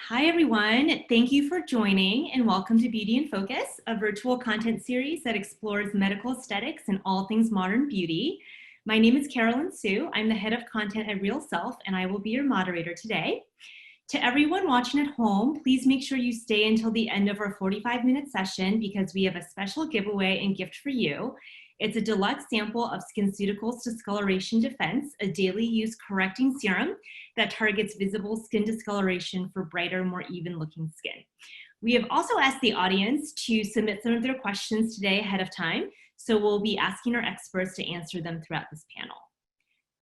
Hi, everyone. Thank you for joining and welcome to Beauty in Focus, a virtual content series that explores medical aesthetics and all things modern beauty. My name is Carolyn Sue. I'm the head of content at Real Self, and I will be your moderator today. To everyone watching at home, please make sure you stay until the end of our 45-minute session because we have a special giveaway and gift for you. It's a deluxe sample of SkinCeuticals Discoloration Defense, a daily use correcting serum that targets visible skin discoloration for brighter, more even looking skin. We have also asked the audience to submit some of their questions today ahead of time, so we'll be asking our experts to answer them throughout this panel.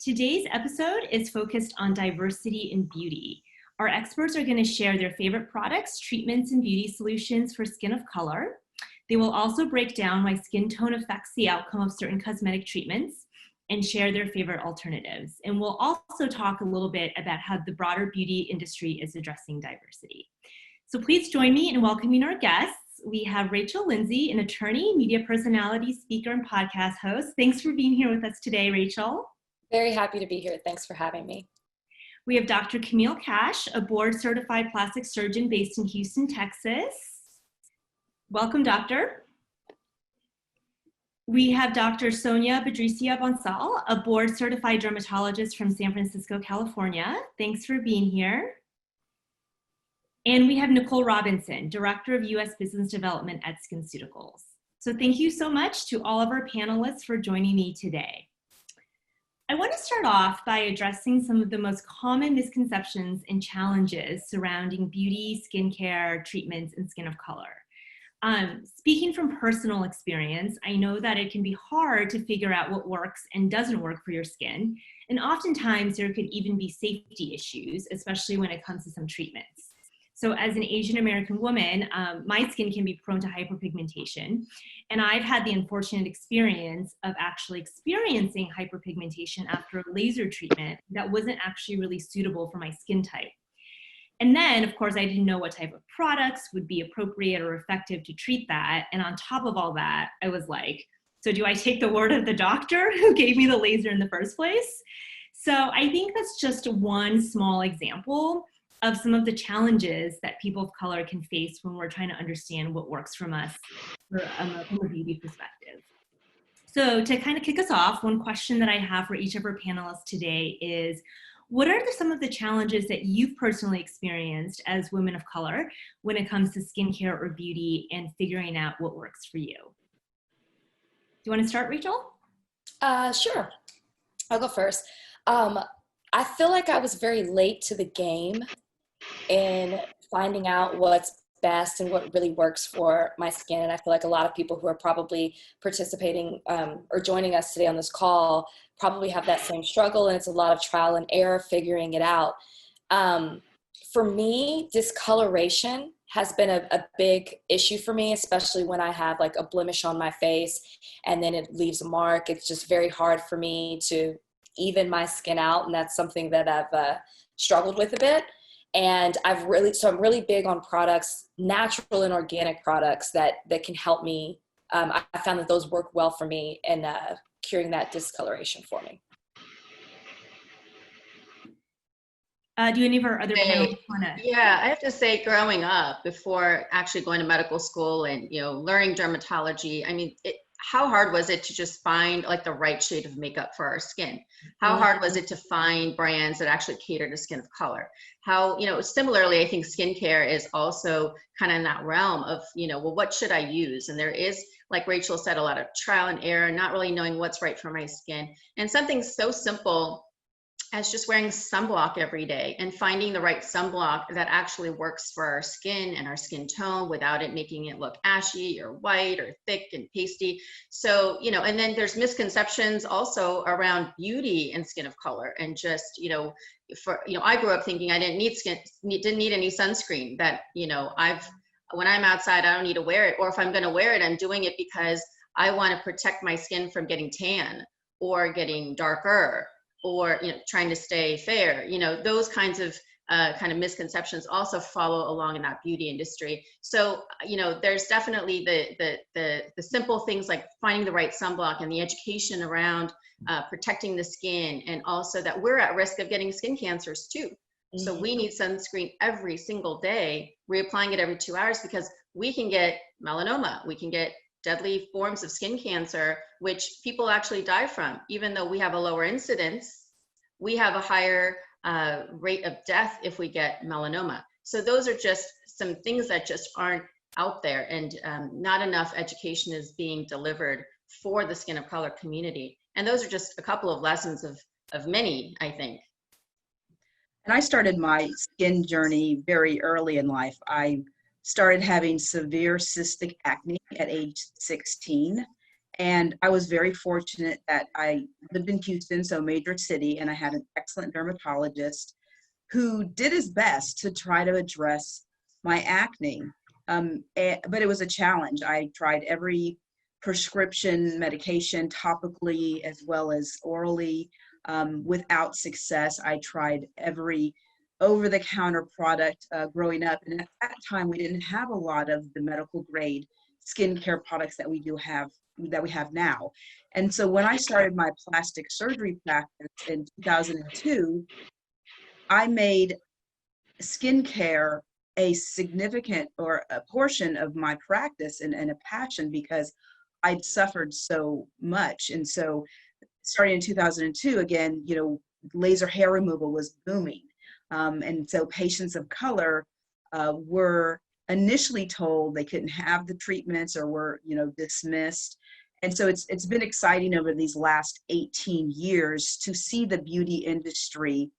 Today's episode is focused on diversity in beauty. Our experts are going to share their favorite products, treatments, and beauty solutions for skin of color. They will also break down why skin tone affects the outcome of certain cosmetic treatments and share their favorite alternatives. And we'll also talk a little bit about how the broader beauty industry is addressing diversity. So please join me in welcoming our guests. We have Rachel Lindsay, an attorney, media personality, speaker, and podcast host. Thanks for being here with us today, Rachel. Very happy to be here. Thanks for having me. We have Dr. Camille Cash, a board-certified plastic surgeon based in Houston, Texas. Welcome, doctor. We have Dr. Sonia Badricia Bonsal, a board-certified dermatologist from San Francisco, California. Thanks for being here. And we have Nicole Robinson, Director of U.S. Business Development at SkinCeuticals. So thank you so much to all of our panelists for joining me today. I want to start off by addressing some of the most common misconceptions and challenges surrounding beauty, skincare, treatments, and skin of color. Speaking from personal experience, I know that it can be hard to figure out what works and doesn't work for your skin. And oftentimes there could even be safety issues, especially when it comes to some treatments. So as an Asian American woman, my skin can be prone to hyperpigmentation. And I've had the unfortunate experience of actually experiencing hyperpigmentation after a laser treatment that wasn't actually really suitable for my skin type. And then, of course, I didn't know what type of products would be appropriate or effective to treat that. And on top of all that, I was like, so do I take the word of the doctor who gave me the laser in the first place? So I think that's just one small example of some of the challenges that people of color can face when we're trying to understand what works from us from a beauty perspective. So to kind of kick us off, one question that I have for each of our panelists today is, what are some of the challenges that you've personally experienced as women of color when it comes to skincare or beauty and figuring out what works for you? Do you want to start, Rachel? Sure. I'll go first. I feel like I was very late to the game in finding out what's best and what really works for my skin. And I feel like a lot of people who are probably participating or joining us today on this call probably have that same struggle, and it's a lot of trial and error figuring it out. For me, discoloration has been a big issue for me, especially when I have like a blemish on my face and then it leaves a mark. It's just very hard for me to even my skin out, and that's something that I've struggled with a bit. And I'm really big on products, natural and organic products that can help me. I found that those work well for me in curing that discoloration for me. Do any of our other panelists want to? Yeah, I have to say, growing up, before actually going to medical school and learning dermatology, I mean, how hard was it to just find like the right shade of makeup for our skin? How hard was it to find brands that actually cater to skin of color? How, similarly, I think skincare is also kind of in that realm of, well, what should I use? And there is, like Rachel said, a lot of trial and error, not really knowing what's right for my skin. And something so simple as just wearing sunblock every day and finding the right sunblock that actually works for our skin and our skin tone without it making it look ashy or white or thick and pasty. So, and then there's misconceptions also around beauty and skin of color, and just, I grew up thinking I didn't need any sunscreen, that, when I'm outside, I don't need to wear it. Or if I'm going to wear it, I'm doing it because I want to protect my skin from getting tan or getting darker, or trying to stay fair. Those kinds of misconceptions also follow along in that beauty industry. So there's definitely the simple things like finding the right sunblock and the education around protecting the skin, and also that we're at risk of getting skin cancers too. So we need sunscreen every single day, reapplying it every 2 hours, because we can get melanoma, we can get deadly forms of skin cancer, which people actually die from. Even though we have a lower incidence, we have a higher rate of death if we get melanoma. So those are just some things that just aren't out there, and not enough education is being delivered for the skin of color community. And those are just a couple of lessons of many, I think. And I started my skin journey very early in life. I started having severe cystic acne at age 16. And I was very fortunate that I lived in Houston, so a major city, and I had an excellent dermatologist who did his best to try to address my acne. But it was a challenge. I tried every prescription medication topically as well as orally. Without success. I tried every over-the-counter product growing up, and at that time we didn't have a lot of the medical grade skincare products that we have now. And so when I started my plastic surgery practice in 2002, I made skincare a significant or a portion of my practice and a passion, because I'd suffered so much. And so starting in 2002, again, laser hair removal was booming. And so patients of color were initially told they couldn't have the treatments or were, dismissed. And so it's been exciting over these last 18 years to see the beauty industry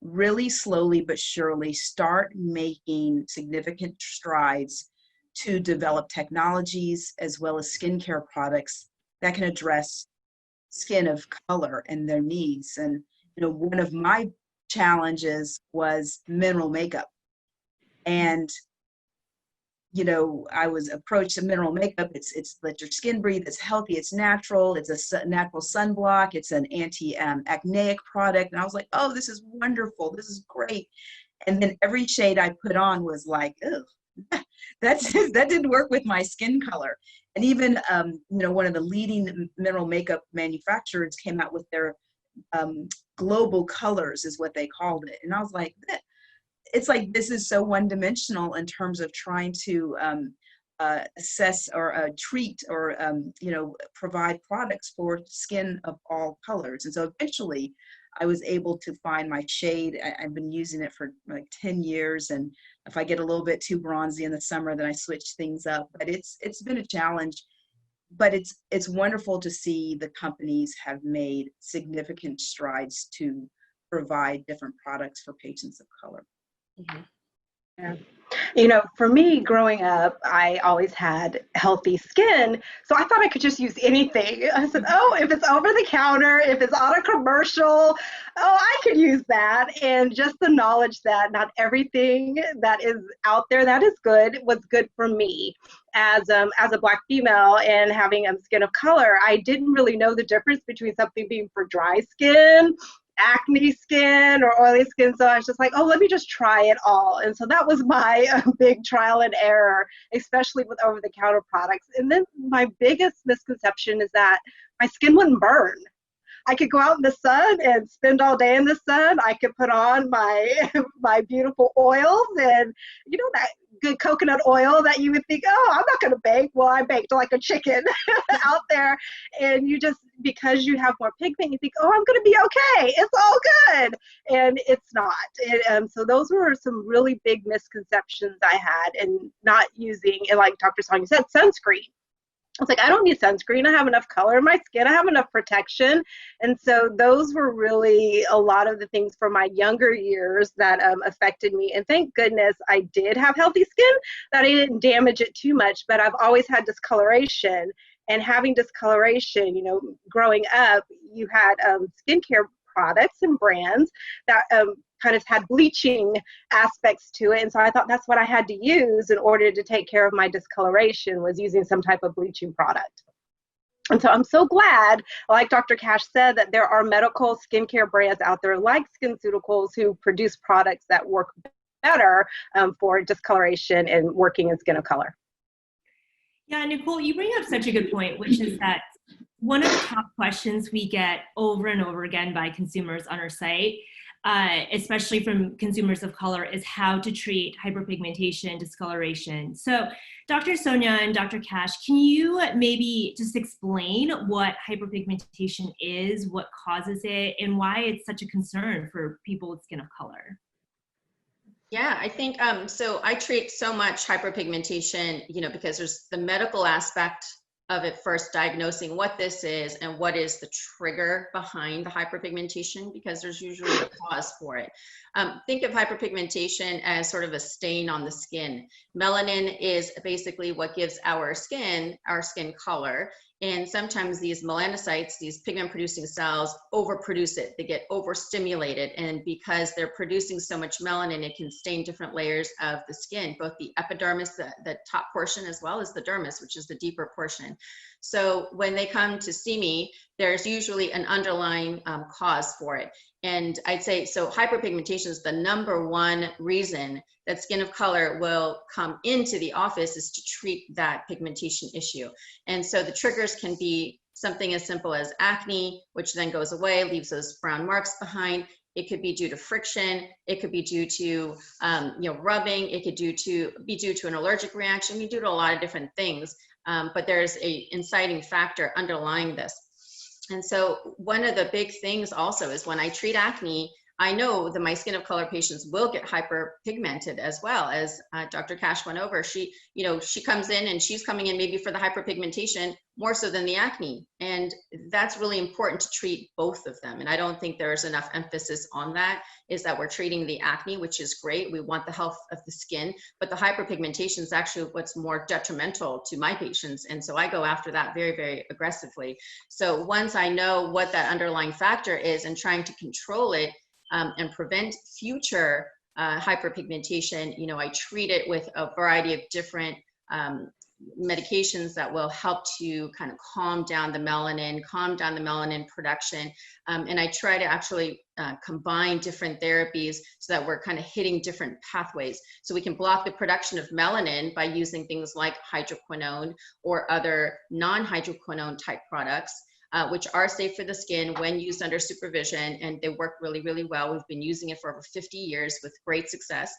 really slowly but surely start making significant strides to develop technologies as well as skincare products that can address skin of color and their needs. And one of my challenges was mineral makeup, and I was approached to mineral makeup. It's let your skin breathe, it's healthy, it's natural, it's a natural sunblock, it's an anti-acneic product, and I was like, oh, this is wonderful, this is great. And then every shade I put on was like, oh, that didn't work with my skin color. And even, one of the leading mineral makeup manufacturers came out with their global colors, is what they called it. And I was like, it's like, this is so one-dimensional in terms of trying to assess or treat or, provide products for skin of all colors. And so eventually I was able to find my shade. I've been using it for like 10 years. And if I get a little bit too bronzy in the summer, then I switch things up. But it's been a challenge, but it's wonderful to see the companies have made significant strides to provide different products for patients of color. Mhm. Yeah. For me growing up, I always had healthy skin. So I thought I could just use anything. I said, oh, if it's over the counter, if it's on a commercial, oh, I could use that. And just the knowledge that not everything that is out there that is good was good for me. As a Black female and having skin of color, I didn't really know the difference between something being for dry skin, acne skin, or oily skin. So I was just like, oh, let me just try it all. And so that was my big trial and error, especially with over-the-counter products. And then my biggest misconception is that my skin wouldn't burn. I could go out in the sun and spend all day in the sun. I could put on my my beautiful oils and that good coconut oil that you would think, oh, I'm not going to bake. Well, I baked like a chicken out there. And you just, because you have more pigment, you think, oh, I'm going to be okay. It's all good. And it's not. So those were some really big misconceptions I had, and not using, and like Dr. Sonia said, sunscreen. I was like, I don't need sunscreen. I have enough color in my skin. I have enough protection. And so those were really a lot of the things from my younger years that affected me. And thank goodness I did have healthy skin, that I didn't damage it too much. But I've always had discoloration. And having discoloration, growing up, you had skincare products and brands that kind of had bleaching aspects to it. And so I thought that's what I had to use in order to take care of my discoloration, was using some type of bleaching product. And so I'm so glad, like Dr. Cash said, that there are medical skincare brands out there like SkinCeuticals who produce products that work better for discoloration and working in skin of color. Yeah, Nicole, you bring up such a good point, which is that one of the top questions we get over and over again by consumers on our site especially from consumers of color, is how to treat hyperpigmentation, discoloration. So Dr. Sonia and Dr. Cash, can you maybe just explain what hyperpigmentation is, what causes it, and why it's such a concern for people with skin of color? Yeah, I think so I treat so much hyperpigmentation, because there's the medical aspect of it first, diagnosing what this is and what is the trigger behind the hyperpigmentation, because there's usually a cause for it. Think of hyperpigmentation as sort of a stain on the skin. Melanin is basically what gives our skin color. And sometimes these melanocytes, these pigment producing cells, overproduce it. They get overstimulated. And because they're producing so much melanin, it can stain different layers of the skin, both the epidermis, the top portion, as well as the dermis, which is the deeper portion. So when they come to see me, there's usually an underlying cause for it. And I'd say, so hyperpigmentation is the number one reason that skin of color will come into the office, is to treat that pigmentation issue. And so the triggers can be something as simple as acne, which then goes away, leaves those brown marks behind. It could be due to friction. It could be due to rubbing. It could be due to an allergic reaction. It could be due to a lot of different things. But there's a inciting factor underlying this. And so one of the big things also is when I treat acne, I know that my skin of color patients will get hyperpigmented, as well as Dr. Cash went over. She comes in and she's coming in maybe for the hyperpigmentation more so than the acne. And that's really important to treat both of them. And I don't think there's enough emphasis on that, is that we're treating the acne, which is great. We want the health of the skin, but the hyperpigmentation is actually what's more detrimental to my patients. And so I go after that very, very aggressively. So once I know what that underlying factor is and trying to control it, and prevent future hyperpigmentation, I treat it with a variety of different medications that will help to kind of calm down the melanin production. And I try to actually combine different therapies so that we're kind of hitting different pathways. So we can block the production of melanin by using things like hydroquinone or other non-hydroquinone type products, which are safe for the skin when used under supervision, and they work really, really well. We've been using it for over 50 years with great success.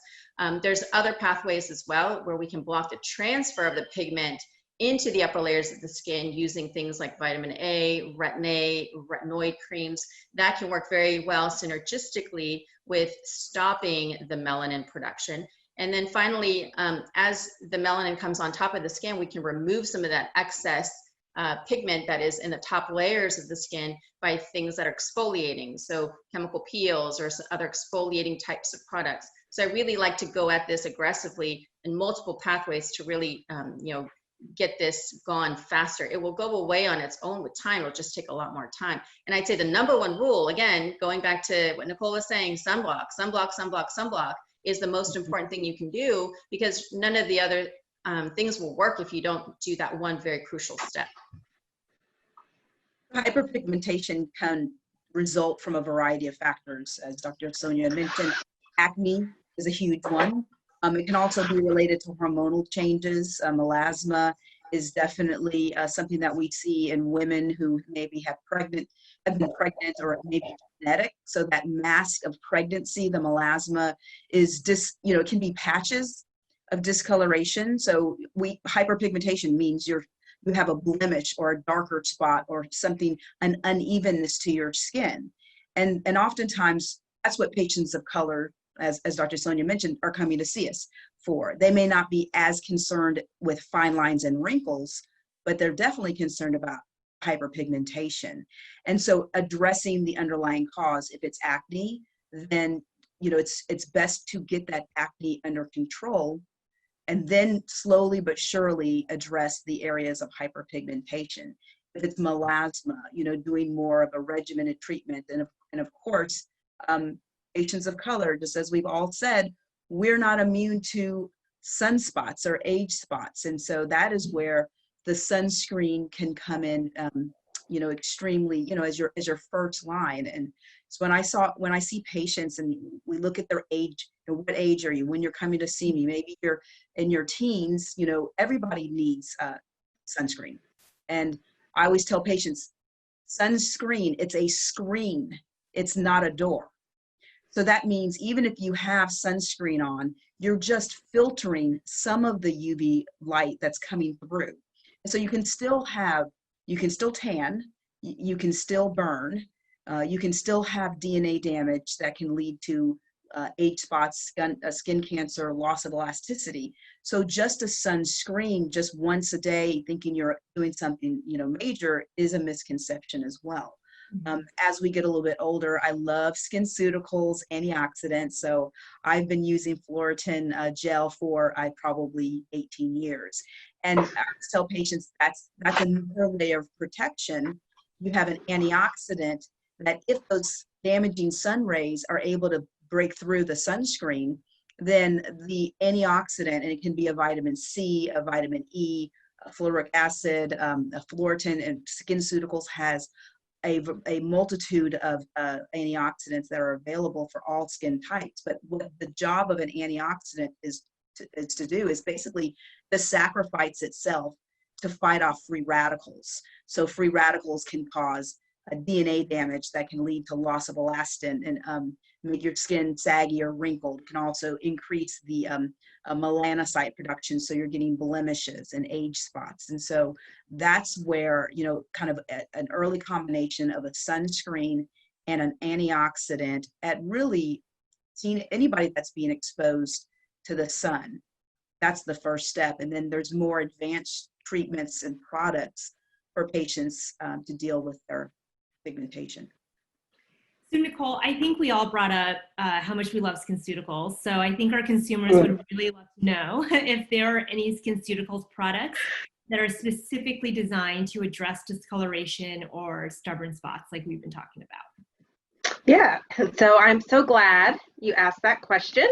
There's other pathways as well where we can block the transfer of the pigment into the upper layers of the skin using things like vitamin A, retinoid creams. That can work very well synergistically with stopping the melanin production. And then finally, as the melanin comes on top of the skin, we can remove some of that excess pigment that is in the top layers of the skin by things that are exfoliating, so chemical peels or other exfoliating types of products. So I really like to go at this aggressively in multiple pathways to really, get this gone faster. It will go away on its own with time. It'll just take a lot more time. And I'd say the number one rule, again, going back to what Nicole was saying, sunblock is the most important thing you can do, because none of the other things will work if you don't do that one very crucial step. Hyperpigmentation can result from a variety of factors, as Dr. Sonia mentioned. Acne is a huge one. It can also be related to hormonal changes. Melasma is definitely something that we see in women who maybe have been pregnant or maybe genetic. So that mask of pregnancy, the melasma, is it can be patches of discoloration. So hyperpigmentation means you have a blemish or a darker spot or something, an unevenness to your skin. And oftentimes that's what patients of color, as Dr. Sonia mentioned, are coming to see us for. They may not be as concerned with fine lines and wrinkles, but they're definitely concerned about hyperpigmentation. And so addressing the underlying cause, if it's acne, then it's best to get that acne under control, and then slowly but surely address the areas of hyperpigmentation. If it's melasma, doing more of a regimented treatment. And of course, patients of color, just as we've all said, we're not immune to sunspots or age spots. And so that is where the sunscreen can come in, extremely, as your first line. And so when I see patients and we look at their age, what age are you when you're coming to see me? Maybe you're in your teens, everybody needs sunscreen. And I always tell patients, sunscreen, it's a screen. It's not a door. So that means even if you have sunscreen on, you're just filtering some of the UV light that's coming through. And so you can still tan, you can still burn, you can still have DNA damage that can lead to age spots, skin cancer, loss of elasticity. So just a sunscreen just once a day thinking you're doing something, major is a misconception as well. As we get a little bit older, I love SkinCeuticals, antioxidants. So I've been using Fullerton gel for probably 18 years. And I tell patients that's another layer of protection. You have an antioxidant that if those damaging sun rays are able to break through the sunscreen, then the antioxidant, and it can be a vitamin C, a vitamin E, a fluoric acid, a Fullerton, and SkinCeuticals has a multitude of antioxidants that are available for all skin types. But what the job of an antioxidant is to do is basically the sacrifice itself to fight off free radicals. So free radicals can cause DNA damage that can lead to loss of elastin and make your skin saggy or wrinkled. It can also increase the melanocyte production, so you're getting blemishes and age spots. And so that's where, kind of an early combination of a sunscreen and an antioxidant at really seeing anybody that's being exposed to the sun. That's the first step. And then there's more advanced treatments and products for patients to deal with their pigmentation. So Nicole, I think we all brought up how much we love SkinCeuticals. So I think our consumers would really love to know if there are any SkinCeuticals products that are specifically designed to address discoloration or stubborn spots like we've been talking about. Yeah, so I'm so glad you asked that question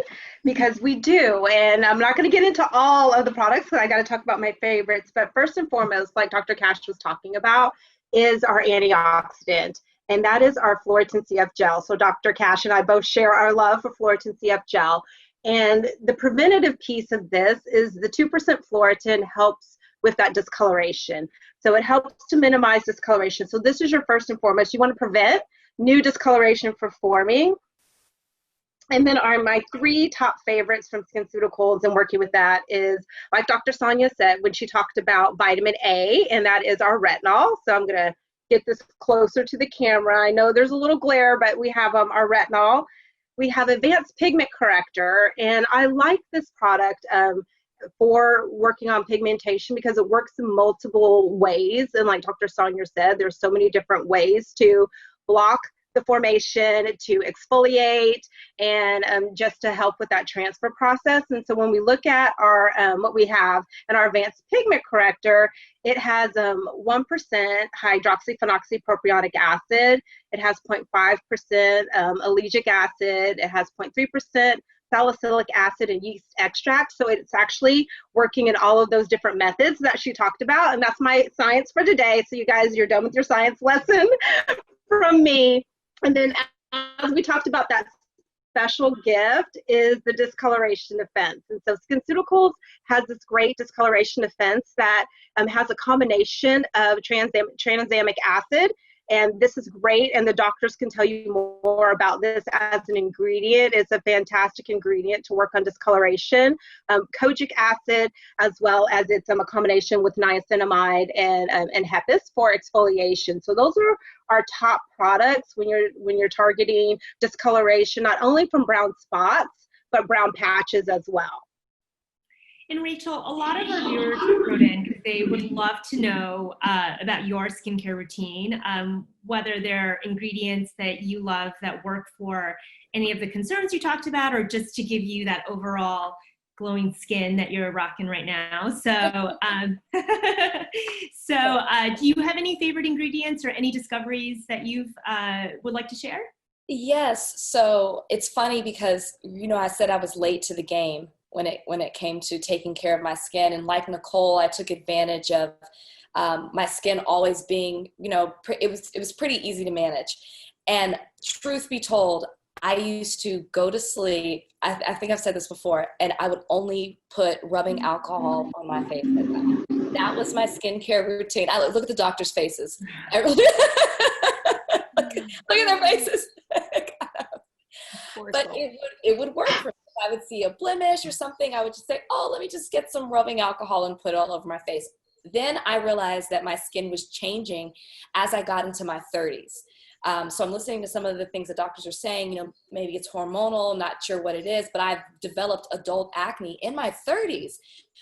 because we do. And I'm not going to get into all of the products because I got to talk about my favorites. But first and foremost, like Dr. Cash was talking about, is our antioxidant. And that is our Fullerton CF gel. So Dr. Cash and I both share our love for Fullerton CF gel. And the preventative piece of this is the 2% Fullerton helps with that discoloration. So it helps to minimize discoloration. So this is your first and foremost. You want to prevent new discoloration from forming. And then my three top favorites from SkinCeuticals and working with that is, like Dr. Sonia said, when she talked about vitamin A, and that is our retinol. So I'm going to get this closer to the camera. I know there's a little glare, but we have our retinol. We have advanced pigment corrector, and I like this product for working on pigmentation because it works in multiple ways. And like Dr. Sonia said, there's so many different ways to block the formation, to exfoliate, and just to help with that transfer process. And so when we look at our what we have in our advanced pigment corrector, it has 1% hydroxyphenoxypropionic acid. It has 0.5% ellagic acid. It has 0.3% salicylic acid and yeast extract. So it's actually working in all of those different methods that she talked about. And that's my science for today. So you guys, you're done with your science lesson from me. And then as we talked about, that special gift is the discoloration defense. And so SkinCeuticals has this great discoloration defense that has a combination of tranexamic acid. And this is great, and the doctors can tell you more about this as an ingredient. It's a fantastic ingredient to work on discoloration. Kojic acid, as well as it's a combination with niacinamide and HEPAS for exfoliation. So those are our top products when you're targeting discoloration, not only from brown spots, but brown patches as well. And Rachel, a lot of our viewers wrote in because they would love to know about your skincare routine, whether there are ingredients that you love that work for any of the concerns you talked about, or just to give you that overall glowing skin that you're rocking right now. So, do you have any favorite ingredients or any discoveries that you would like to share? Yes. So it's funny because, I said I was late to the game when it came to taking care of my skin. And like Nicole, I took advantage of my skin always being, it was pretty easy to manage. And truth be told, I used to go to sleep. I think I've said this before, and I would only put rubbing alcohol on my face at night. That was my skincare routine. I look at the doctors' faces. I really look at their faces. but it would work for me. If I would see a blemish or something, I would just say, oh, let me just get some rubbing alcohol and put it all over my face. Then I realized that my skin was changing as I got into my 30s. So I'm listening to some of the things that doctors are saying, you know, maybe it's hormonal, not sure what it is, but I've developed adult acne in my 30s,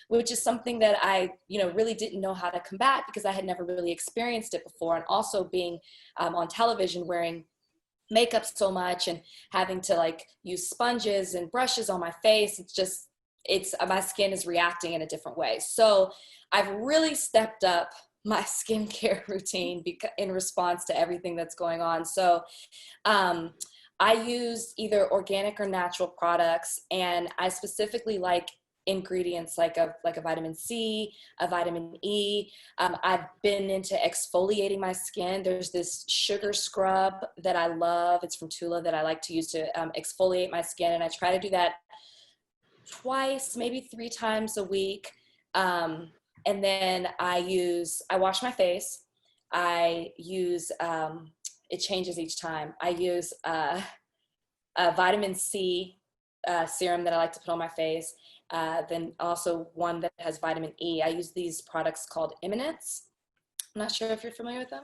which is something that I, you know, really didn't know how to combat because I had never really experienced it before. And also being on television wearing makeup so much and having to like use sponges and brushes on my face, my skin is reacting in a different way. So I've really stepped up my skincare routine in response to everything that's going on. So I use either organic or natural products, and I specifically like ingredients like a vitamin C, a vitamin E. I've been into exfoliating my skin. There's this sugar scrub that I love. It's from Tula that I like to use to exfoliate my skin, and I try to do that twice, maybe 3 times a week. And then I wash my face. I use, it changes each time. I use a vitamin C serum that I like to put on my face. Then also one that has vitamin E. I use these products called Eminence. I'm not sure if you're familiar with them.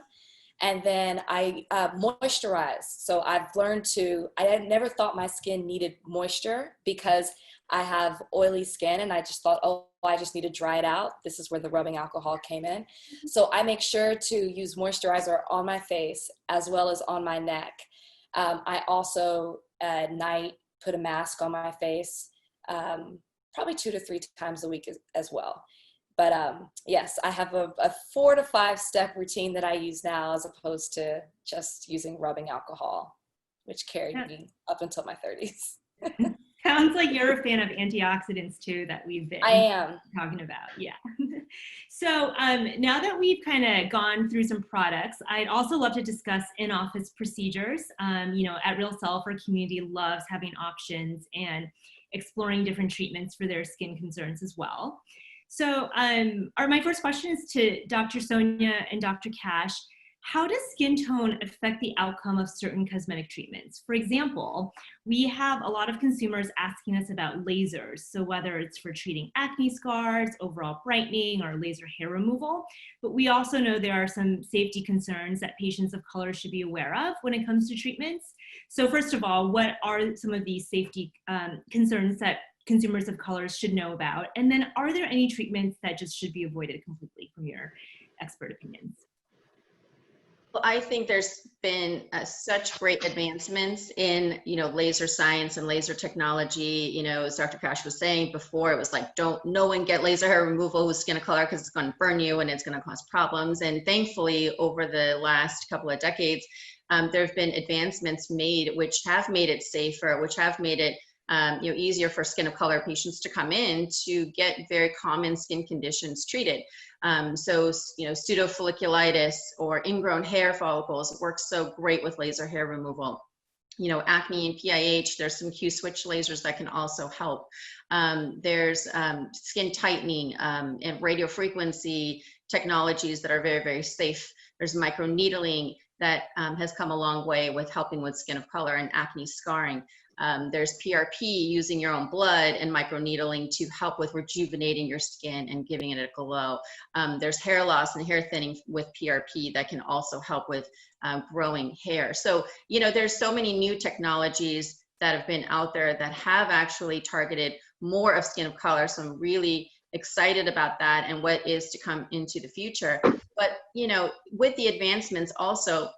And then I moisturize. So I've learned I had never thought my skin needed moisture because I have oily skin, and I just thought, oh, I just need to dry it out. This is where the rubbing alcohol came in. So I make sure to use moisturizer on my face as well as on my neck. I also at night put a mask on my face, probably 2 to 3 times a week as well. But yes, I have a 4 to 5 step routine that I use now as opposed to just using rubbing alcohol, which carried me up until my 30s. Sounds like you're a fan of antioxidants too that we've been talking about. Yeah. So now that we've kind of gone through some products, I'd also love to discuss in-office procedures. You know, at Real Self, our community loves having options and exploring different treatments for their skin concerns as well. So my first question is to Dr. Sonia and Dr. Cash. How does skin tone affect the outcome of certain cosmetic treatments? For example, we have a lot of consumers asking us about lasers. So whether it's for treating acne scars, overall brightening, or laser hair removal, but we also know there are some safety concerns that patients of color should be aware of when it comes to treatments. So first of all, what are some of these safety concerns that consumers of color should know about? And then are there any treatments that just should be avoided completely from your expert opinions? Well, I think there's been such great advancements in, you know, laser science and laser technology. You know, as Dr. Cash was saying before, it was like, no one get laser hair removal with skin of color because it's going to burn you and it's going to cause problems. And thankfully, over the last couple of decades, there have been advancements made which have made it safer, which have made it you know, easier for skin of color patients to come in to get very common skin conditions treated. So, you know, pseudofolliculitis or ingrown hair follicles works so great with laser hair removal. You know, acne and PIH, there's some Q-switch lasers that can also help. There's skin tightening and radiofrequency technologies that are very, very safe. There's microneedling that has come a long way with helping with skin of color and acne scarring. There's PRP, using your own blood and microneedling to help with rejuvenating your skin and giving it a glow. There's hair loss and hair thinning with PRP that can also help with growing hair. So, you know, there's so many new technologies that have been out there that have actually targeted more of skin of color. So I'm really excited about that and what is to come into the future. But, you know, with the advancements also,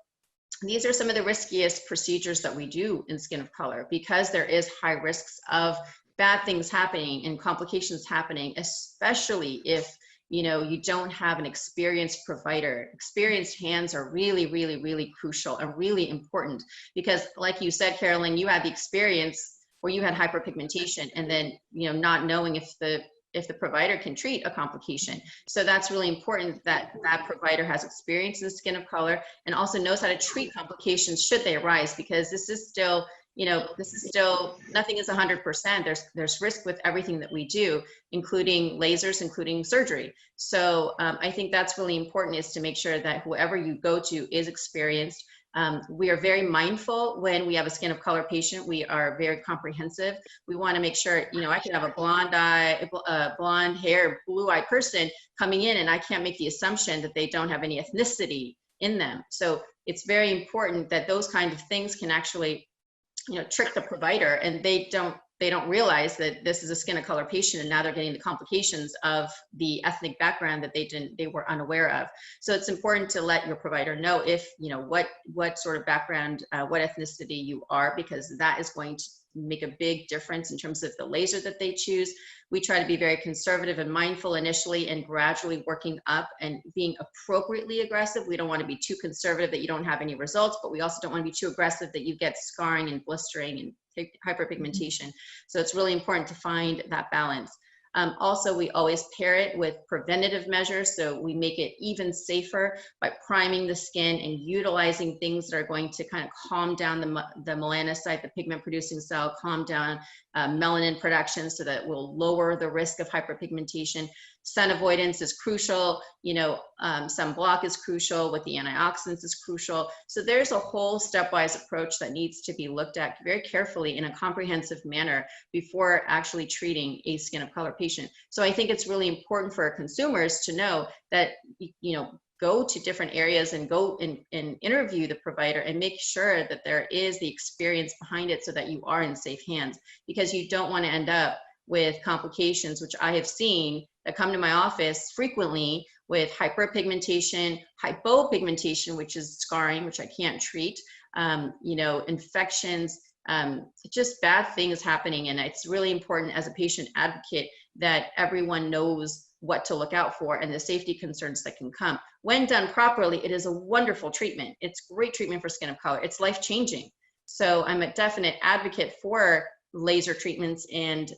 these are some of the riskiest procedures that we do in skin of color because there is high risks of bad things happening and complications happening, especially if, you know, you don't have an experienced provider. Experienced hands are really, really, really crucial and really important because, like you said, Carolyn, you had the experience where you had hyperpigmentation and then, you know, not knowing if the provider can treat a complication. So that's really important that that provider has experience in skin of color and also knows how to treat complications should they arise, because this is still, you know, nothing is 100%. There's risk with everything that we do, including lasers, including surgery. So I think that's really important, is to make sure that whoever you go to is experienced, We are very mindful when we have a skin of color patient. We are very comprehensive. We want to make sure, you know, I could have a blonde hair, blue-eyed person coming in, and I can't make the assumption that they don't have any ethnicity in them. So it's very important that those kind of things can actually, you know, trick the provider, and they don't realize that this is a skin of color patient, and now they're getting the complications of the ethnic background that they were unaware of. So it's important to let your provider know if, you know, what sort of background, what ethnicity you are, because that is going to make a big difference in terms of the laser that they choose. We try to be very conservative and mindful initially, and gradually working up and being appropriately aggressive. We don't want to be too conservative that you don't have any results, but we also don't want to be too aggressive that you get scarring and blistering and hyperpigmentation. So it's really important to find that balance. Also, we always pair it with preventative measures, so we make it even safer by priming the skin and utilizing things that are going to kind of calm down the melanocyte, the pigment producing cell, calm down melanin production, so that will lower the risk of hyperpigmentation. Sun avoidance is crucial, you know, sunblock is crucial, with the antioxidants is crucial. So there's a whole stepwise approach that needs to be looked at very carefully in a comprehensive manner before actually treating a skin of color patient. So I think it's really important for consumers to know that, you know, go to different areas and go and interview the provider and make sure that there is the experience behind it, so that you are in safe hands, because you don't want to end up with complications, which I have seen that come to my office frequently, with hyperpigmentation, hypopigmentation, which is scarring, which I can't treat, you know, infections, just bad things happening. And it's really important as a patient advocate that everyone knows what to look out for and the safety concerns that can come. When done properly, it is a wonderful treatment. It's great treatment for skin of color. It's life-changing. So I'm a definite advocate for laser treatments and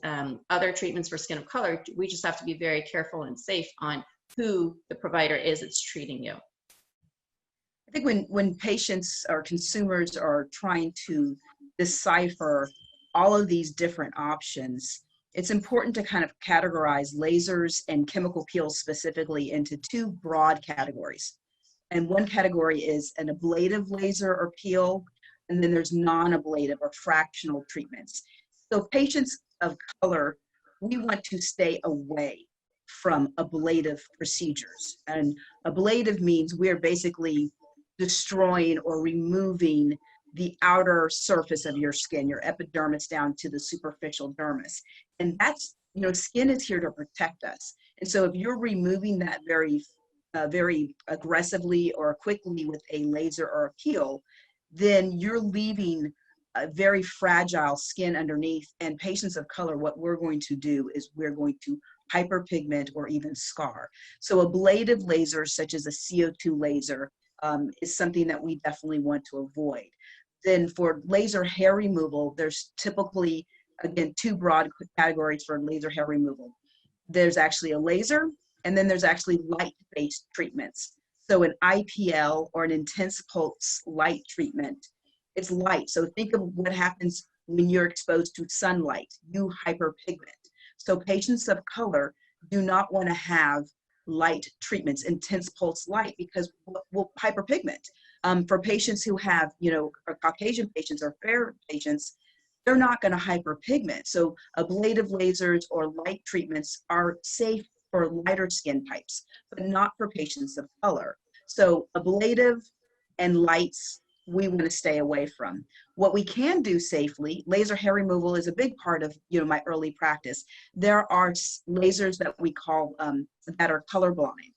other treatments for skin of color. We just have to be very careful and safe on who the provider is that's treating you. I think when patients or consumers are trying to decipher all of these different options, it's important to kind of categorize lasers and chemical peels specifically into two broad categories. And one category is an ablative laser or peel, and then there's non-ablative or fractional treatments. So patients of color, we want to stay away from ablative procedures. And ablative means we're basically destroying or removing the outer surface of your skin, your epidermis down to the superficial dermis. And that's, you know, skin is here to protect us. And so if you're removing that very aggressively or quickly with a laser or a peel, then you're leaving a very fragile skin underneath. And patients of color, what we're going to do is we're going to hyperpigment or even scar. So ablative lasers, such as a CO2 laser, is something that we definitely want to avoid. Then for laser hair removal, there's typically, again, two broad categories for laser hair removal. There's actually a laser, and then there's actually light-based treatments. So an IPL, or an intense pulse light treatment, it's light. So think of what happens when you're exposed to sunlight. You hyperpigment. So patients of color do not want to have light treatments, intense pulse light, because we'll hyperpigment. For patients who have, you know, or Caucasian patients or fair patients, they're not going to hyperpigment. So ablative lasers or light treatments are safe for lighter skin types, but not for patients of color. So ablative and lights, we want to stay away from. What we can do safely, laser hair removal is a big part of, you know, my early practice. There are lasers that we call that are colorblind.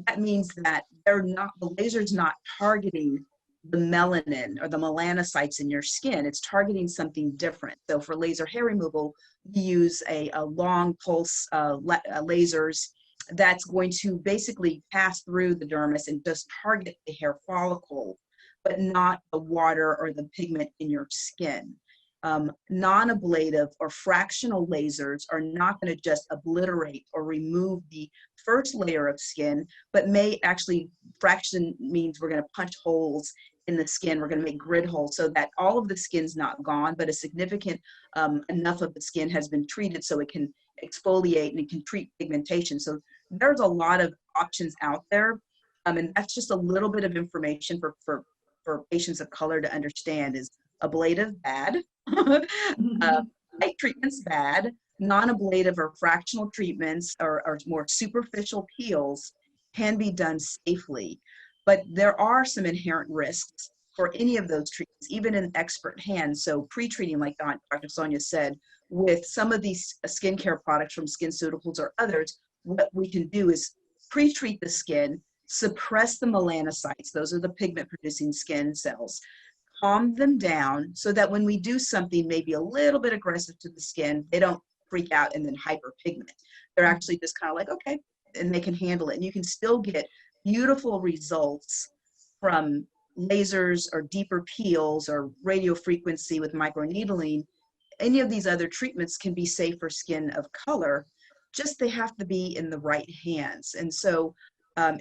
That means that the laser's not targeting the melanin or the melanocytes in your skin. It's targeting something different. So for laser hair removal, we use a long pulse lasers that's going to basically pass through the dermis and just target the hair follicle, but not the water or the pigment in your skin. Non-ablative or fractional lasers are not going to just obliterate or remove the first layer of skin, but may actually, fraction means we're going to punch holes in the skin. We're going to make grid holes so that all of the skin's not gone, but a significant enough of the skin has been treated so it can exfoliate and it can treat pigmentation. So there's a lot of options out there. And that's just a little bit of information for for patients of color to understand is ablative bad, light treatments bad, non-ablative or fractional treatments or more superficial peels can be done safely. But there are some inherent risks for any of those treatments, even in expert hands. So pre-treating, like Dr. Sonia said, with some of these skincare products from SkinCeuticals or others, what we can do is pre-treat the skin, suppress the melanocytes, those are the pigment-producing skin cells, calm them down so that when we do something maybe a little bit aggressive to the skin, they don't freak out and then hyperpigment. They're actually just kind of like, okay, and they can handle it. And you can still get beautiful results from lasers or deeper peels or radio frequency with microneedling. Any of these other treatments can be safe for skin of color, just they have to be in the right hands. And so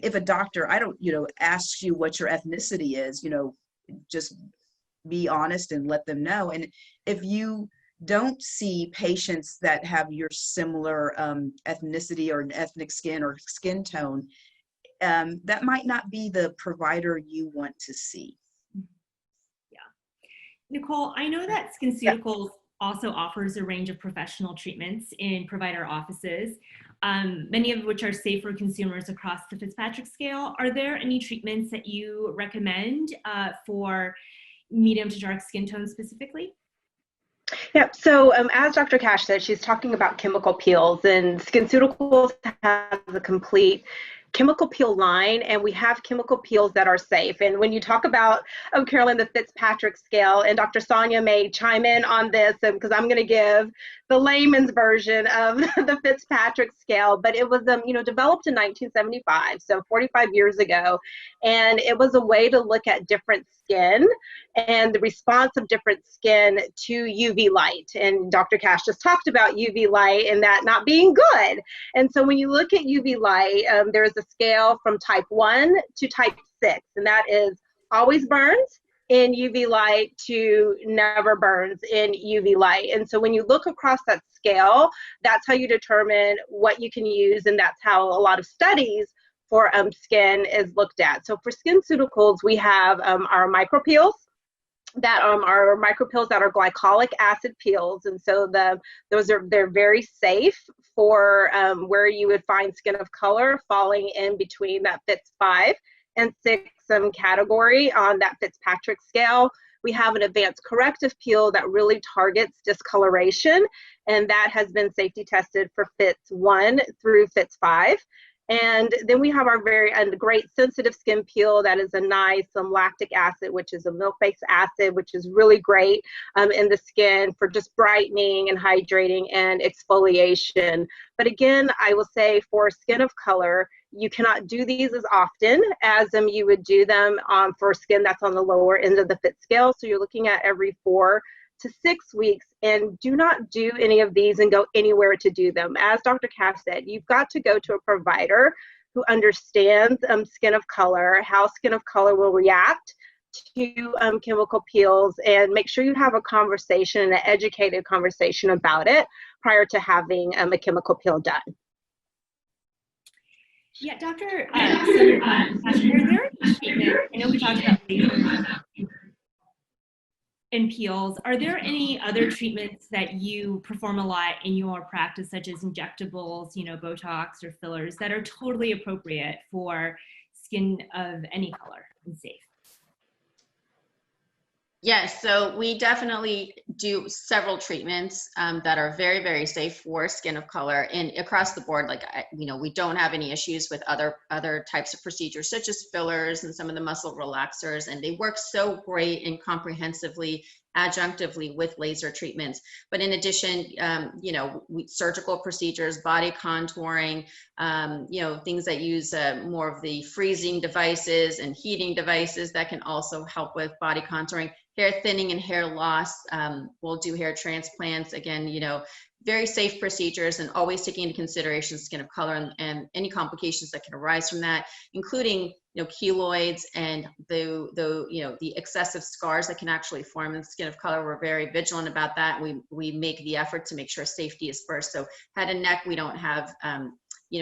if a doctor, I don't, asks you what your ethnicity is, just be honest and let them know. And if you don't see patients that have your similar ethnicity or ethnic skin or skin tone, that might not be the provider you want to see. Yeah. Nicole, I know that SkinCeuticals also offers a range of professional treatments in provider offices, many of which are safe for consumers across the Fitzpatrick scale. Are there any treatments that you recommend for medium to dark skin tones specifically? Yeah, so as Dr. Cash said, she's talking about chemical peels, and SkinCeuticals has a complete chemical peel line, and we have chemical peels that are safe. And when you talk about, Carolyn, the Fitzpatrick scale, and Dr. Sonia may chime in on this because I'm going to give the layman's version of the Fitzpatrick scale, but it was developed in 1975, so 45 years ago, and it was a way to look at different skin and the response of different skin to UV light. And Dr. Cash just talked about UV light and that not being good. And so when you look at UV light, there's a scale from type 1 to type 6, and that is always burns in UV light to never burns in UV light. And so when you look across that scale, that's how you determine what you can use, and that's how a lot of studies for skin is looked at. So for SkinCeuticals, we have our micropeels that are micropeels that are glycolic acid peels, and so they're very safe for where you would find skin of color falling in between that Fitz 5 and 6 category on that Fitzpatrick scale. We have an advanced corrective peel that really targets discoloration, and that has been safety tested for Fitz 1 through Fitz 5. And then we have our great sensitive skin peel that is a nice lactic acid, which is a milk-based acid, which is really great in the skin for just brightening and hydrating and exfoliation. But again, I will say for skin of color, you cannot do these as often as you would do them for skin that's on the lower end of the fit scale. So you're looking at every 4 to 6 weeks, and do not do any of these and go anywhere to do them. As Dr. Cash said, you've got to go to a provider who understands skin of color, how skin of color will react to chemical peels, and make sure you have a conversation, an educated conversation about it prior to having a chemical peel done. Yeah, Dr. Sonia, are there any treatments, I know we talked about lasers and peels, are there any other treatments that you perform a lot in your practice, such as injectables, Botox or fillers, that are totally appropriate for skin of any color and safe? Yes, so we definitely do several treatments that are very, very safe for skin of color, and across the board. We don't have any issues with other types of procedures, such as fillers and some of the muscle relaxers, and they work so great and comprehensively, adjunctively with laser treatments. But in addition, surgical procedures, body contouring, things that use more of the freezing devices and heating devices that can also help with body contouring. Hair thinning and hair loss, we'll do hair transplants. Again, very safe procedures, and always taking into consideration skin of color and any complications that can arise from that, including keloids and the excessive scars that can actually form in the skin of color. We're very vigilant about that. We make the effort to make sure safety is first. So head and neck, we don't have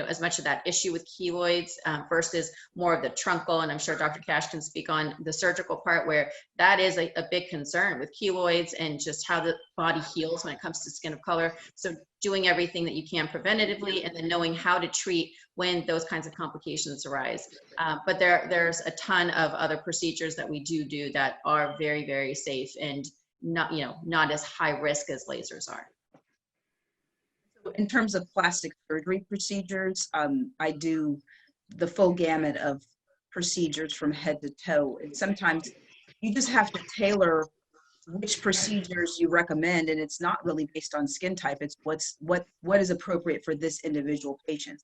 as much of that issue with keloids versus more of the truncal. And I'm sure Dr. Cash can speak on the surgical part, where that is a big concern with keloids and just how the body heals when it comes to skin of color. So doing everything that you can preventatively, and then knowing how to treat when those kinds of complications arise. But there's a ton of other procedures that we do that are very, very safe and not as high risk as lasers are. In terms of plastic surgery procedures, I do the full gamut of procedures from head to toe. And sometimes you just have to tailor which procedures you recommend, and it's not really based on skin type. It's what is appropriate for this individual patient.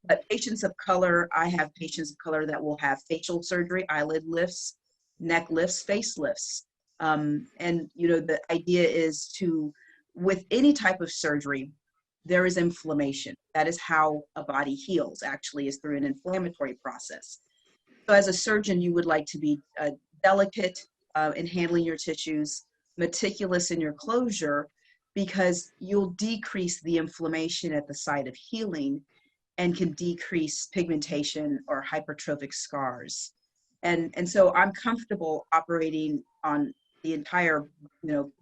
But patients of color, I have patients of color that will have facial surgery, eyelid lifts, neck lifts, face lifts. And the idea is with any type of surgery, there is inflammation. That is how a body heals, actually, is through an inflammatory process. So as a surgeon, you would like to be delicate in handling your tissues, meticulous in your closure, because you'll decrease the inflammation at the site of healing and can decrease pigmentation or hypertrophic scars. And so I'm comfortable operating on the entire,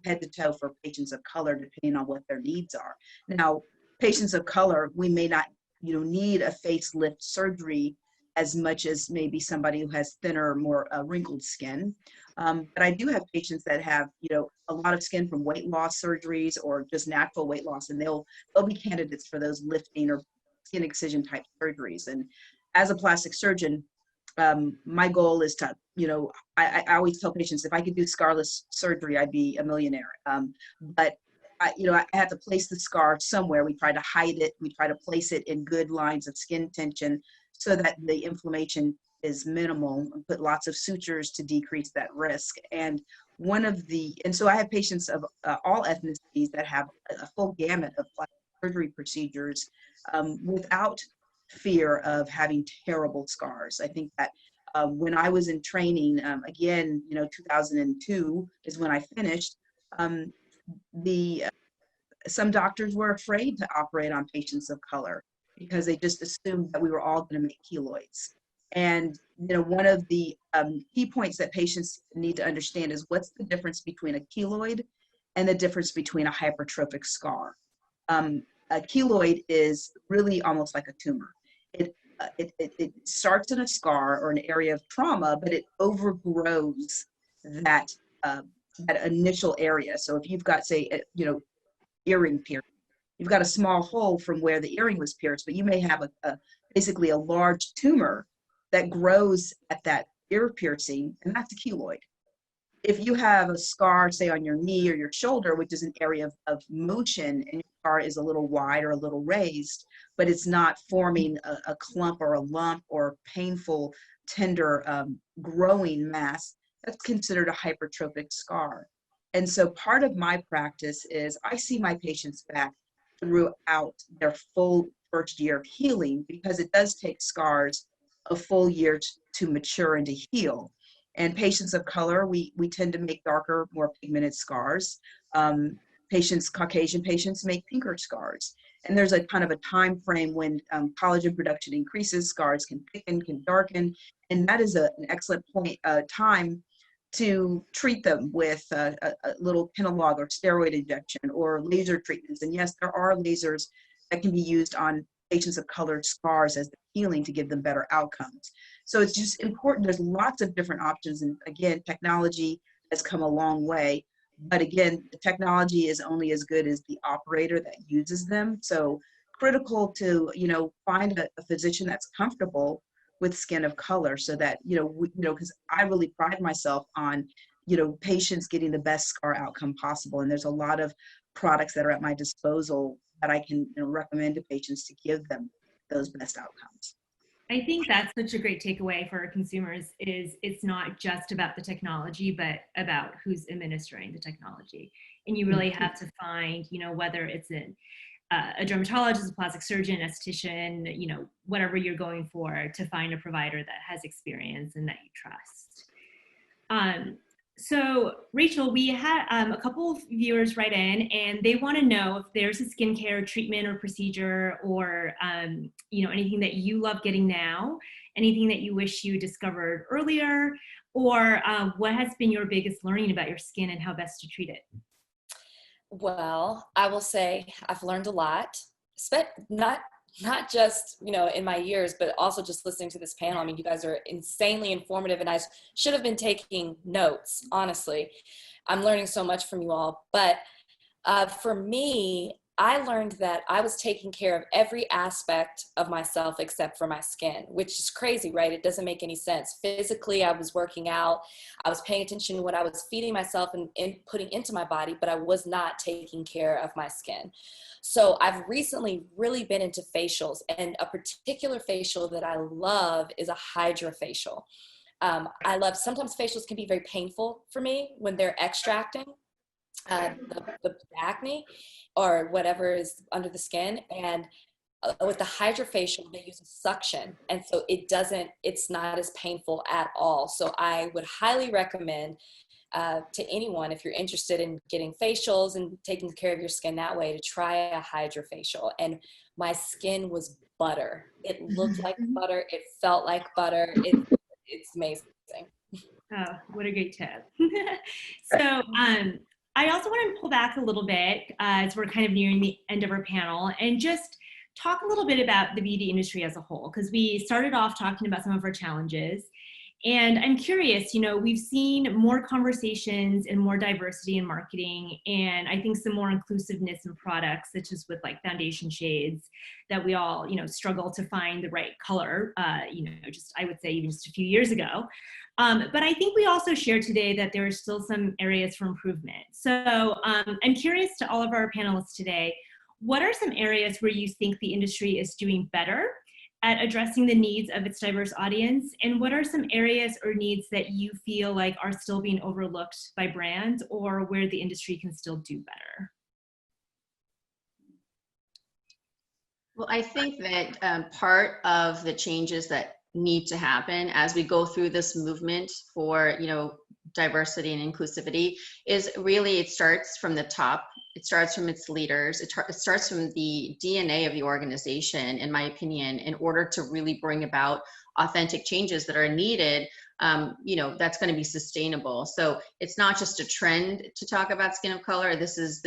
head to toe for patients of color, depending on what their needs are. Now, patients of color, we may not, need a facelift surgery as much as maybe somebody who has thinner, more wrinkled skin. But I do have patients that have, a lot of skin from weight loss surgeries or just natural weight loss, and they'll be candidates for those lifting or skin excision type surgeries. And as a plastic surgeon, my goal is to, I always tell patients, if I could do scarless surgery, I'd be a millionaire. But I have to place the scar somewhere. We try to hide it. We try to place it in good lines of skin tension so that the inflammation is minimal. Put lots of sutures to decrease that risk. And so I have patients of all ethnicities that have a full gamut of plastic surgery procedures without fear of having terrible scars. I think that when I was in training, again, 2002 is when I finished, some doctors were afraid to operate on patients of color because they just assumed that we were all going to make keloids. And one of the key points that patients need to understand is what's the difference between a keloid and the difference between a hypertrophic scar. A keloid is really almost like a tumor. It starts in a scar or an area of trauma, but it overgrows that initial area. So if you've got, say, earring piercing, you've got a small hole from where the earring was pierced, but you may have basically a large tumor that grows at that ear piercing, and that's a keloid. If you have a scar, say, on your knee or your shoulder, which is an area of motion, and your scar is a little wide or a little raised, but it's not forming a clump or a lump or painful, tender, growing mass, that's considered a hypertrophic scar. And so part of my practice is I see my patients back throughout their full first year of healing, because it does take scars a full year to mature and to heal. And patients of color, we tend to make darker, more pigmented scars. Caucasian patients make pinker scars. And there's a kind of a time frame when collagen production increases, scars can thicken, can darken. And that is an excellent time to treat them with a little Kenalog or steroid injection or laser treatments. And yes, there are lasers that can be used on patients of colored scars as healing to give them better outcomes. So it's just important. There's lots of different options. And again, technology has come a long way. But again, the technology is only as good as the operator that uses them. So critical to, find a physician that's comfortable with skin of color, so that, because I really pride myself on, patients getting the best scar outcome possible. And there's a lot of products that are at my disposal that I can recommend to patients to give them those best outcomes. I think that's such a great takeaway for our consumers is it's not just about the technology, but about who's administering the technology. And you really have to find, whether it's a dermatologist, a plastic surgeon, esthetician, whatever you're going for, to find a provider that has experience and that you trust. So, Rachel, we had a couple of viewers write in, and they want to know if there's a skincare treatment or procedure, or anything that you love getting now, anything that you wish you discovered earlier, or what has been your biggest learning about your skin and how best to treat it. Well, I will say I've learned a lot, not just, in my years, but also just listening to this panel. I mean, you guys are insanely informative, and I should have been taking notes, honestly. I'm learning so much from you all. But for me, I learned that I was taking care of every aspect of myself except for my skin, which is crazy, right? It doesn't make any sense. Physically, I was working out. I was paying attention to what I was feeding myself and putting into my body, but I was not taking care of my skin. So I've recently really been into facials, and a particular facial that I love is a hydrofacial. Sometimes facials can be very painful for me when they're extracting the acne or whatever is under the skin. And with the hydrofacial, they use a suction. And so it's not as painful at all. So I would highly recommend to anyone, if you're interested in getting facials and taking care of your skin that way, to try a hydrofacial. And my skin was butter. It looked like butter. It felt like butter. It's amazing. Oh, what a great tip. So I also want to pull back a little bit as we're kind of nearing the end of our panel and just talk a little bit about the beauty industry as a whole, because we started off talking about some of our challenges. And I'm curious, we've seen more conversations and more diversity in marketing, and I think some more inclusiveness in products, such as with like foundation shades that we all, struggle to find the right color, I would say even just a few years ago. But I think we also shared today that there are still some areas for improvement. So I'm curious to all of our panelists today, what are some areas where you think the industry is doing better at addressing the needs of its diverse audience? And what are some areas or needs that you feel like are still being overlooked by brands, or where the industry can still do better? Well, I think that part of the changes that need to happen as we go through this movement for, diversity and inclusivity is really, it starts from the top. It starts from its leaders. It starts from the DNA of the organization, in my opinion, in order to really bring about authentic changes that are needed. That's going to be sustainable. So it's not just a trend to talk about skin of color. This is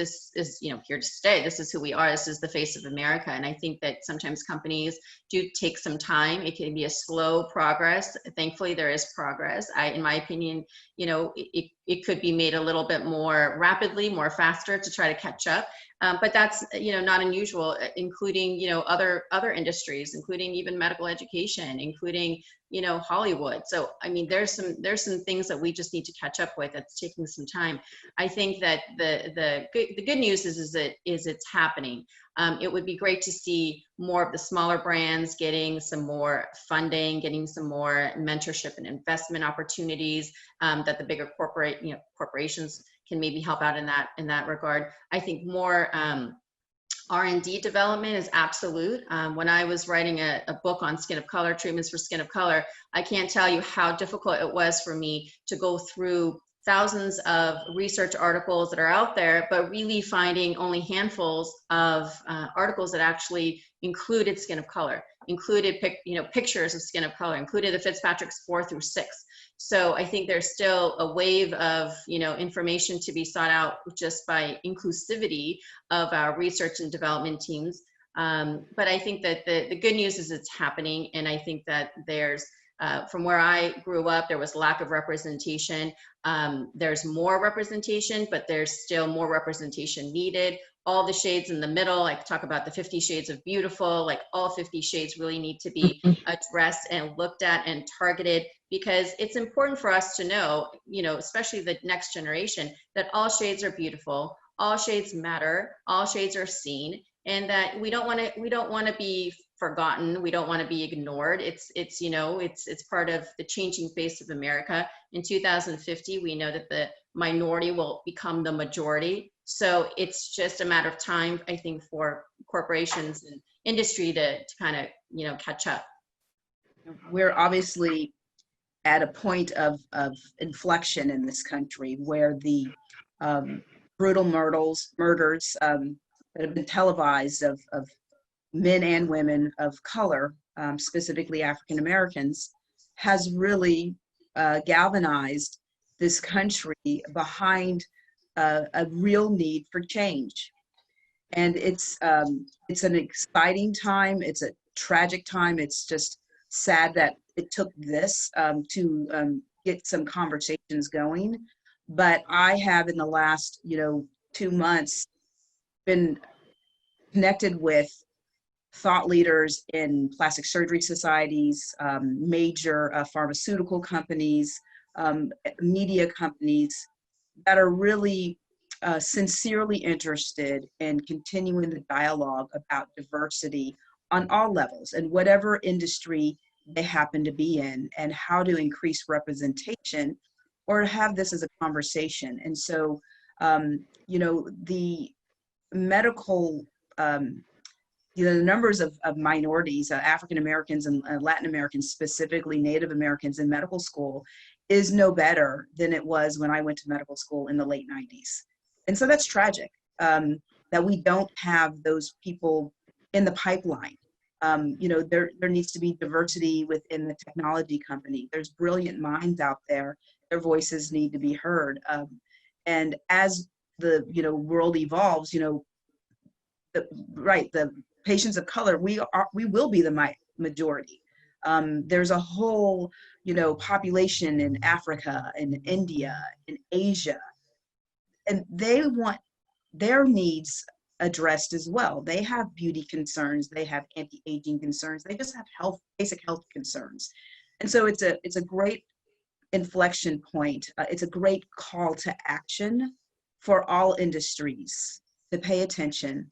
here to stay. This is who we are. This is the face of America. And I think that sometimes companies do take some time. It can be a slow progress. Thankfully, there is progress. In my opinion, it could be made a little bit more rapidly, more faster to try to catch up. But that's, not unusual, including, other industries, including even medical education, including, Hollywood. So, I mean, there's some things that we just need to catch up with. It's taking some time. I think that the good news is it's happening. It would be great to see more of the smaller brands getting some more funding, getting some more mentorship and investment opportunities, that the bigger corporations can maybe help out in that regard. I think more R&D development is absolute. When I was writing a book on skin of color, treatments for skin of color, I can't tell you how difficult it was for me to go through thousands of research articles that are out there, but really finding only handfuls of articles that actually included skin of color, included pictures of skin of color, included the Fitzpatrick's 4 through 6. So I think there's still a wave of information to be sought out just by inclusivity of our research and development teams. But I think that the good news is it's happening, and I think that there's from where I grew up, there was lack of representation. There's more representation, but there's still more representation needed. All the shades in the middle, like talk about the 50 shades of beautiful, like all 50 shades really need to be addressed and looked at and targeted, because it's important for us to know, especially the next generation, that all shades are beautiful, all shades matter, all shades are seen, and that we don't want to be forgotten. We don't want to be ignored. It's part of the changing face of America. In 2050, we know that the minority will become the majority. So it's just a matter of time, I think, for corporations and industry to kind of, catch up. We're obviously at a point of inflection in this country where the brutal murders that have been televised of men and women of color, specifically African Americans, has really galvanized this country behind a real need for change. And it's an exciting time. It's a tragic time. It's just sad that it took this to get some conversations going. But I have, in the last 2 months, been connected with thought leaders in plastic surgery societies, major pharmaceutical companies, media companies that are really sincerely interested in continuing the dialogue about diversity on all levels and whatever industry they happen to be in, and how to increase representation or have this as a conversation. And so, the medical, the numbers of minorities, African Americans and Latin Americans, specifically Native Americans in medical school, is no better than it was when I went to medical school in the late 90s. And so that's tragic, that we don't have those people in the pipeline. There needs to be diversity within the technology company. There's brilliant minds out there. Their voices need to be heard. And as the world evolves, the patients of color, we will be the majority. There's a whole population in Africa, in India, in Asia, and they want their needs addressed as well. They have beauty concerns, they have anti-aging concerns, they just have basic health concerns. And so it's a great inflection point. It's a great call to action for all industries to pay attention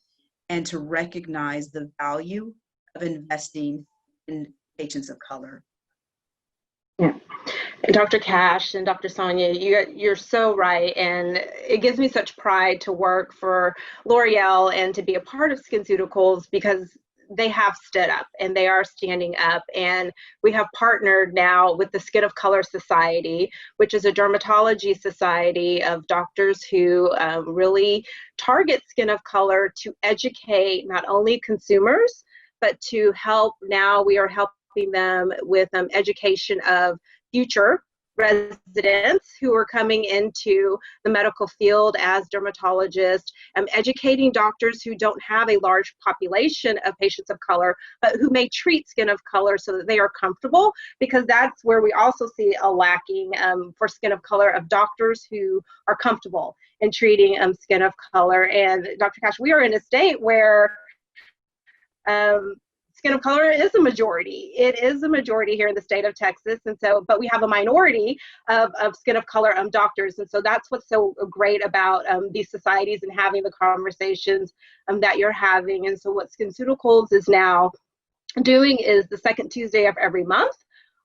and to recognize the value of investing in patients of color. Yeah. And Dr. Cash and Dr. Sonia, you're so right. And it gives me such pride to work for L'Oreal and to be a part of SkinCeuticals, because they have stood up and they are standing up. And we have partnered now with the Skin of Color Society, which is a dermatology society of doctors who really target skin of color to educate not only consumers, but to help. Now we are helping them with education of future residents who are coming into the medical field as dermatologists, educating doctors who don't have a large population of patients of color, but who may treat skin of color so that they are comfortable, because that's where we also see a lacking for skin of color of doctors who are comfortable in treating skin of color. And Dr. Cash, we are in a state where skin of color is a majority. It is a majority here in the state of Texas. And so, but we have a minority of skin of color doctors. And so that's what's so great about these societies and having the conversations that you're having. And so what SkinCeuticals is now doing is the second Tuesday of every month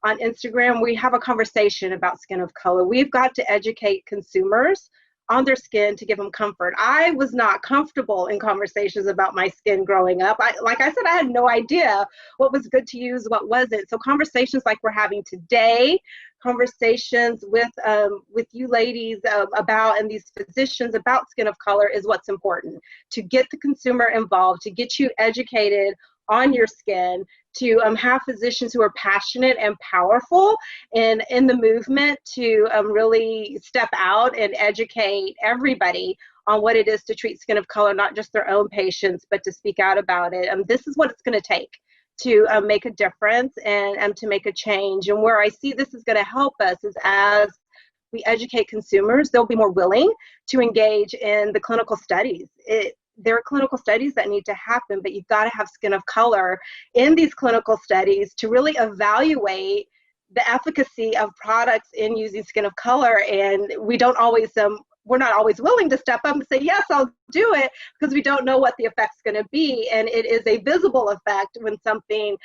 on Instagram, we have a conversation about skin of color. We've got to educate consumers on their skin to give them comfort. I was not comfortable in conversations about my skin growing up. Like I said, I had no idea what was good to use, what wasn't. So conversations like we're having today, conversations with you ladies about, and these physicians about skin of color, is what's important. To get the consumer involved, to get you educated on your skin, to have physicians who are passionate and powerful in the movement to really step out and educate everybody on what it is to treat skin of color, not just their own patients, but to speak out about it. This is what it's going to take to make a difference and to make a change. And where I see this is going to help us is as we educate consumers, they'll be more willing to engage in the clinical studies. There are clinical studies that need to happen, but you've got to have skin of color in these clinical studies to really evaluate the efficacy of products in using skin of color. And we don't always, we're not always willing to step up and say, yes, I'll do it, because we don't know what the effect's going to be. And it is a visible effect when something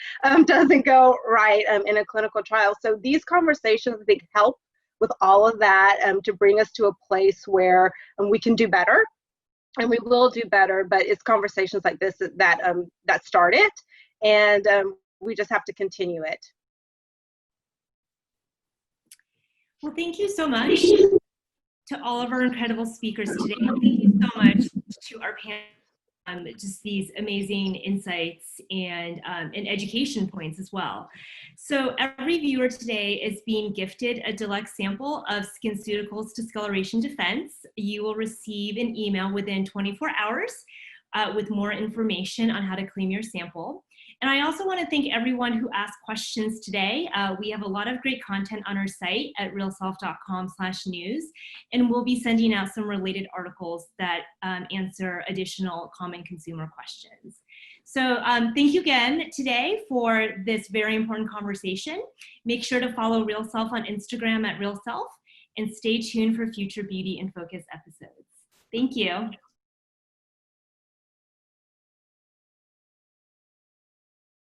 doesn't go right in a clinical trial. So these conversations, I think, help with all of that to bring us to a place where we can do better. And we will do better, but it's conversations like this that start it, and we just have to continue it. Well, thank you so much to all of our incredible speakers today. Thank you so much to our panel, just these amazing insights and education points as well. So every viewer today is being gifted a deluxe sample of SkinCeuticals Discoloration Defense. You will receive an email within 24 hours with more information on how to claim your sample. And I also want to thank everyone who asked questions today. We have a lot of great content on our site at realself.com/news, and we'll be sending out some related articles that answer additional common consumer questions. So thank you again today for this very important conversation. Make sure to follow Real Self on Instagram at Real Self, and stay tuned for future Beauty in Focus episodes. Thank you.